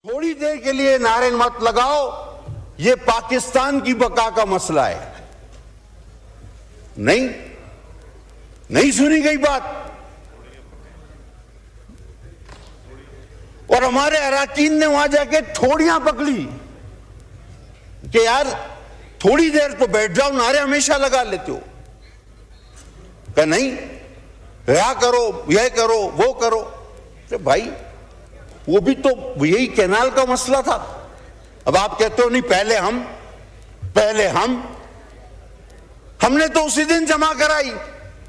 थोड़ी देर के लिए नारे मत लगाओ, ये पाकिस्तान की बका का मसला है। नहीं सुनी गई बात। और हमारे अराकीन ने वहां जाके ठोड़ियां पकड़ी कि यार थोड़ी देर तो बैठ जाओ, नारे हमेशा लगा लेते हो। कहा नहीं, क्या करो, यह करो, वो करो। तो भाई वो भी तो यही कैनाल का मसला था। अब आप कहते हो नहीं पहले हमने तो उसी दिन जमा कराई।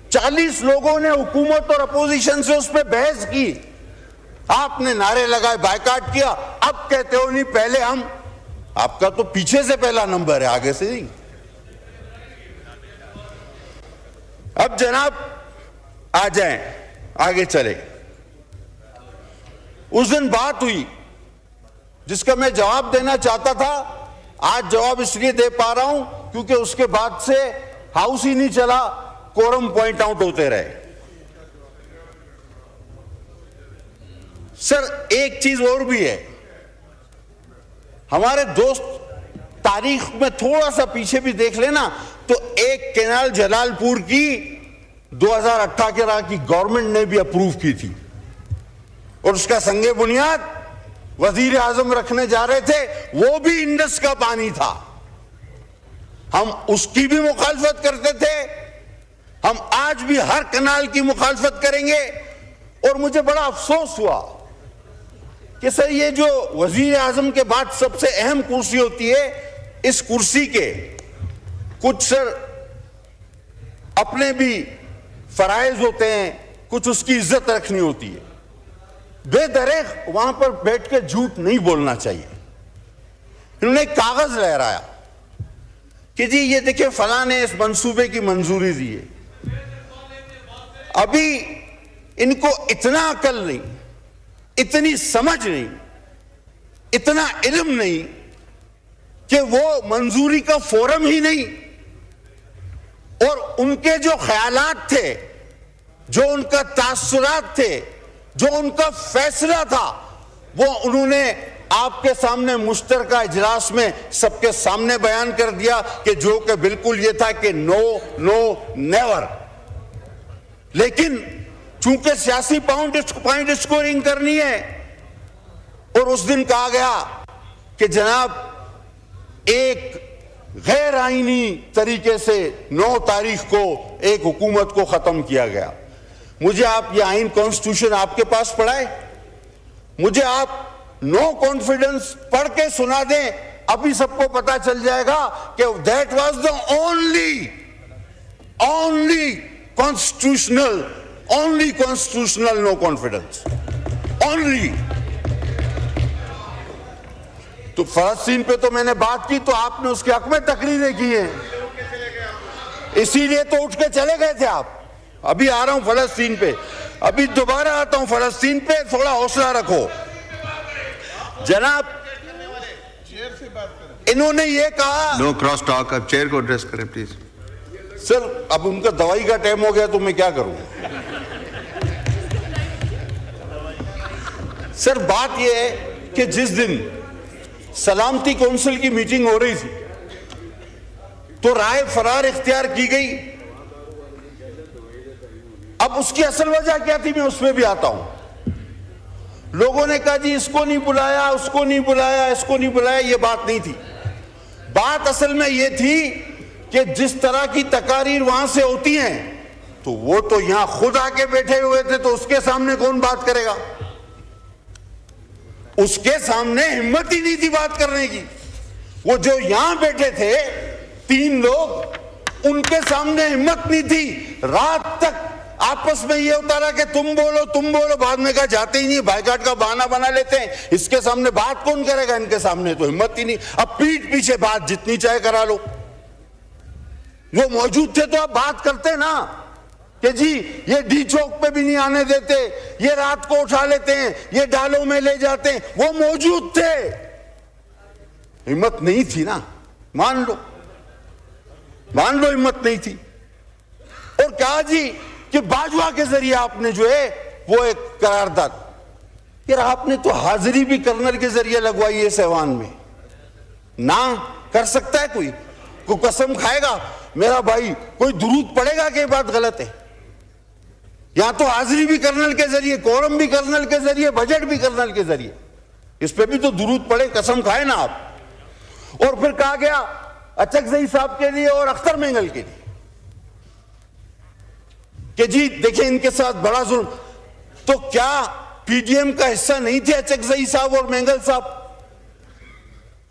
40 लोगों ने हुकूमत और अपोजिशन से उस पर बहस की, आपने नारे लगाए, बायकाट किया। अब कहते हो नहीं पहले हम। आपका तो पीछे से पहला नंबर है, आगे से नहीं। अब जनाब आ जाएं, आगे चले। उस दिन बात हुई जिसका मैं जवाब देना चाहता था। आज जवाब इसलिए दे पा रहा हूं क्योंकि उसके बाद से हाउस ही नहीं चला, कोरम पॉइंट आउट होते रहे। सर एक चीज और भी है, हमारे दोस्त तारीख में थोड़ा सा पीछे भी देख लेना तो एक कैनाल जलालपुर की 2018 की गवर्नमेंट ने भी अप्रूव की थी और उसका संगे बुनियाद वजीर आजम रखने जा रहे थे। वो भी इंडस का पानी था, हम उसकी भी मुखालफत करते थे। हम आज भी हर कनाल की मुखालफत करेंगे। और मुझे बड़ा अफसोस हुआ कि सर ये जो वजीर आजम के बाद सबसे अहम कुर्सी होती है, इस कुर्सी के कुछ सर अपने भी फराइज होते हैं, कुछ उसकी इज्जत रखनी होती है। बेदरेक वहां पर बैठ के झूठ नहीं बोलना चाहिए। इन्होंने कागज लहराया कि जी ये देखिए फलां ने इस मंसूबे की मंजूरी दी है। अभी इनको इतना अकल नहीं, इतनी समझ नहीं, इतना इल्म नहीं कि वो मंजूरी का फोरम ही नहीं, और उनके जो ख्यालात थे, जो उनका तासुरात थे, जो उनका फैसला था, वो उन्होंने आपके सामने मुश्तरका इजलास में सबके सामने बयान कर दिया कि जो कि बिल्कुल ये था कि नो नेवर। लेकिन चूंकि सियासी पॉइंट स्कोरिंग करनी है, और उस दिन कहा गया कि जनाब एक गैर आईनी तरीके से 9 तारीख को एक हुकूमत को खत्म किया गया। मुझे आप ये आइन कॉन्स्टिट्यूशन आपके पास पढ़ाए, मुझे आप नो कॉन्फिडेंस पढ़ के सुना दें, अभी सबको पता चल जाएगा कि that was the only constitutional no confidence only. तो फलस्तीन पे तो मैंने बात की तो आपने उसके हक में तकरीरें की हैं, इसीलिए तो उठ के चले गए थे आप। अभी आ रहा हूं फलस्तीन पे, अभी दोबारा आता हूं फलस्तीन पे, थोड़ा हौसला रखो जनाब। इन्होंने ये कहा नो क्रॉस टॉक, अब चेयर को एड्रेस करें प्लीज। सर अब उनका दवाई का टाइम हो गया तो मैं क्या करूं। सर बात यह है कि जिस दिन सलामती काउंसिल की मीटिंग हो रही थी तो राय फरार इख्तियार की गई। अब उसकी असल वजह क्या थी मैं उसमें भी आता हूं। लोगों ने कहा जी इसको नहीं बुलाया, उसको नहीं बुलाया, इसको नहीं बुलाया। ये बात नहीं थी। बात असल में ये थी कि जिस तरह की तकारीर वहां से होती हैं तो वो तो यहां खुद आके बैठे हुए थे, तो उसके सामने कौन बात करेगा। उसके सामने हिम्मत ही नहीं थी बात करने की। वो जो यहां बैठे थे 3 लोग, उनके सामने हिम्मत नहीं थी। रात तक आपस में ये होता रहा कि तुम बोलो, बाद में कहा जाते ही नहीं, बाइकाट का बहाना बना लेते हैं। इसके सामने बात कौन करेगा, इनके सामने तो हिम्मत ही नहीं। अब पीठ पीछे बात जितनी चाहे करा लो। वो मौजूद थे तो आप बात करते ना कि जी ये डी चौक पे भी नहीं आने देते, ये रात को उठा लेते हैं, ये डालों में ले जाते हैं। वो मौजूद थे, हिम्मत नहीं थी ना। मान लो हिम्मत नहीं थी। और कहा जी कि बाजवा के जरिए आपने जो है वो एक करारदाद, यार आपने तो हाजिरी भी कर्नल के जरिए लगवाई है सहवान में, ना कर सकता है कोई कसम खाएगा मेरा भाई, कोई दुरूद पड़ेगा कि बात गलत है? यहां तो हाजिरी भी कर्नल के जरिए, कोरम भी कर्नल के जरिए, बजट भी कर्नल के जरिए, इस पे भी तो दुरूद पड़े, कसम खाए ना आप। और फिर कहा गया अचकजई साहब के लिए और अख्तर मेंगल के लिए कि जी देखिए इनके साथ बड़ा जुल्म। तो क्या पीडीएम का हिस्सा नहीं थे अचकजई साहब और मेंगल साहब?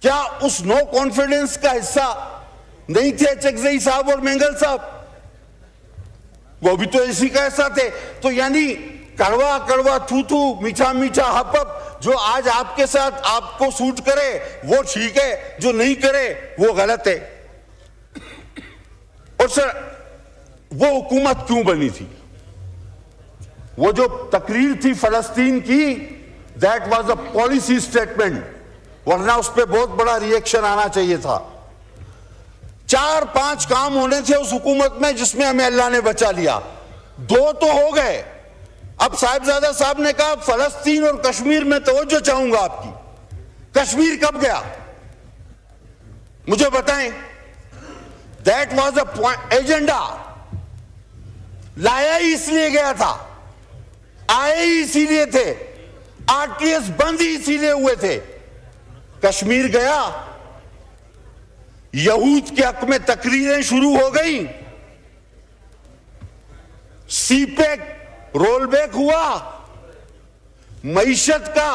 क्या उस नो कॉन्फिडेंस का हिस्सा नहीं थे अचकजई साहब और मेंगल साहब? वो भी तो इसी का हिस्सा थे। तो यानी कड़वा कड़वा थू थू, मीठा मीठा हप हप, जो आज आपके साथ आपको सूट करे वो ठीक है, जो नहीं करे वो गलत है। और सर वो हुकूमत क्यों बनी थी? वो जो तकरीर थी फलस्तीन की, that was a policy statement, वरना उस पर बहुत बड़ा रिएक्शन आना चाहिए था। 4-5 काम होने थे उस हुकूमत में जिसमें हमें अल्लाह ने बचा लिया, 2 तो हो गए। अब साहिबजादा साहब ने कहा फलस्तीन और कश्मीर में तवज्जो चाहूंगा आपकी। कश्मीर कब गया मुझे बताएं? दैट वाज अ एजेंडा, लाया ही इसलिए गया था, आए ही इसीलिए थे, आरटीएस बंद ही इसीलिए हुए थे। कश्मीर गया, यहूद के हक में तकरीरें शुरू हो गई, सीपेक रोलबैक हुआ, मईशत का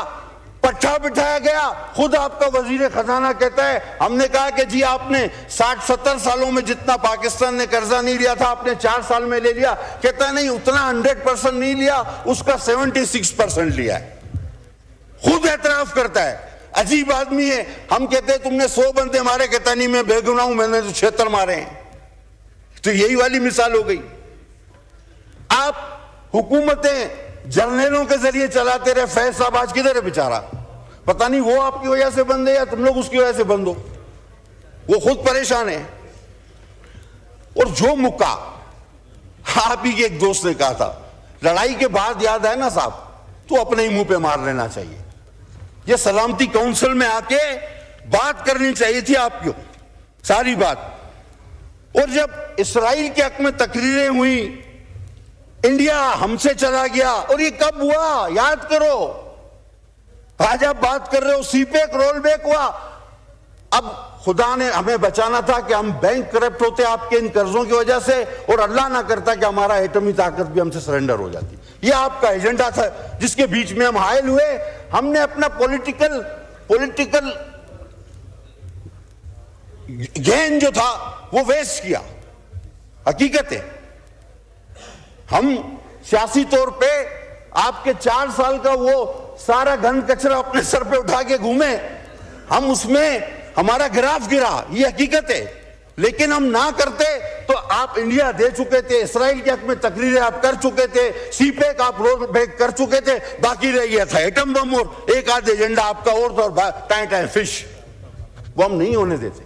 पट्टा बिठाया गया। खुद आपका वजीर खजाना कहता है हमने कहा कि जी आपने 60-70 सालों में जितना पाकिस्तान ने कर्जा नहीं लिया था आपने 4 साल में ले लिया। कहता है नहीं उतना 100% नहीं लिया, उसका 76% लिया है। खुद एतराफ करता है। अजीब आदमी है। हम कहते हैं तुमने 100 बंदे मारे, कहता नहीं मैं बेगुनाह हूं, मैंने तो 76 मारे हैं। तो यही वाली मिसाल हो गई। आप हुकूमतें जर्नलों के जरिए चलाते रहे। फैज साहब आज किधर है बेचारा? पता नहीं वो आपकी वजह से बंद है या तुम लोग उसकी वजह से बंद हो, वो खुद परेशान है। और जो मुक्का आप ही के एक दोस्त ने कहा था, लड़ाई के बाद याद है ना साहब, तो अपने ही मुंह पे मार लेना चाहिए। ये सलामती काउंसिल में आके बात करनी चाहिए थी आपको सारी बात। और जब इसराइल के हक में तकरीरें हुई, इंडिया हमसे चला गया, और ये कब हुआ याद करो। आज आप बात कर रहे हो सीपेक रोलबैक हुआ। अब खुदा ने हमें बचाना था कि हम बैंक करप्ट होते आपके इन कर्जों की वजह से, और अल्लाह ना करता कि हमारा एटमी ताकत भी हमसे सरेंडर हो जाती। ये आपका एजेंडा था जिसके बीच में हम हायल हुए। हमने अपना पॉलिटिकल गेन जो था वो वेस्ट किया। हकीकत है हम सियासी तौर पे आपके 4 साल का वो सारा घन कचरा अपने सर पे उठा के घूमे, हम उसमें हमारा ग्राफ गिरा, ये हकीकत है। लेकिन हम ना करते तो आप इंडिया दे चुके थे, इसराइल के हक में तकरीरें आप कर चुके थे, सीपेक आप रोल बैक कर चुके थे, बाकी रह गया था एटम बम और एक आध एजेंडा आपका और टाइम फिश, वो हम नहीं होने देते।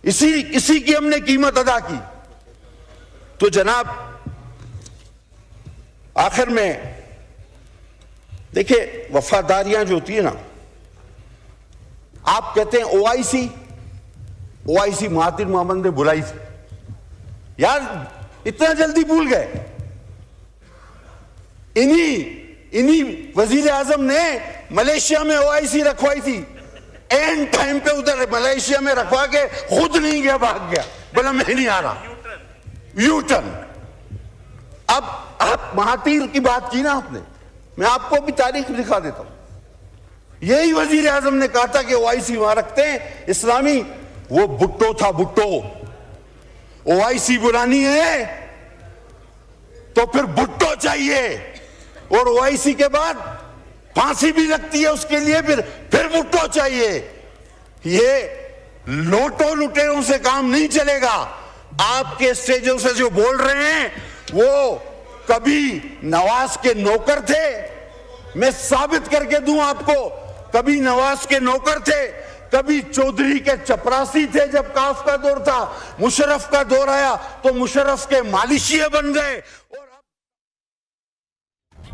इसी की हमने कीमत अदा की। तो जनाब आखिर में देखिए वफादारियां जो होती है ना, आप कहते हैं ओआईसी महातिर मोहम्मद ने बुलाई थी। यार इतना जल्दी भूल गए? इन्हीं वजीर आजम ने मलेशिया में ओआईसी रखवाई थी, एंड टाइम पे उधर मलेशिया में रखवा के खुद नहीं गया, भाग गया, बोला मैं नहीं आ रहा, यू टर्न। अब आप महातीर की बात की ना आपने, मैं आपको भी तारीख दिखा देता हूं। यही वजीर आजम ने कहा था कि ओआईसी वहां रखते हैं इस्लामी, वो भुट्टो था, भुट्टो। ओआईसी बुलानी है तो फिर भुट्टो चाहिए, और ओआईसी के बाद फांसी भी लगती है उसके लिए, फिर भुट्टो चाहिए। ये लोटो लुटेरों से काम नहीं चलेगा। आपके स्टेजों से जो बोल रहे हैं वो कभी नवाज के नौकर थे, मैं साबित करके दूं आपको, कभी नवाज के नौकर थे, कभी चौधरी के चपरासी थे। जब काफ का दौर था, मुशर्रफ का दौर आया तो मुशर्रफ के मालिशिये बन गए। और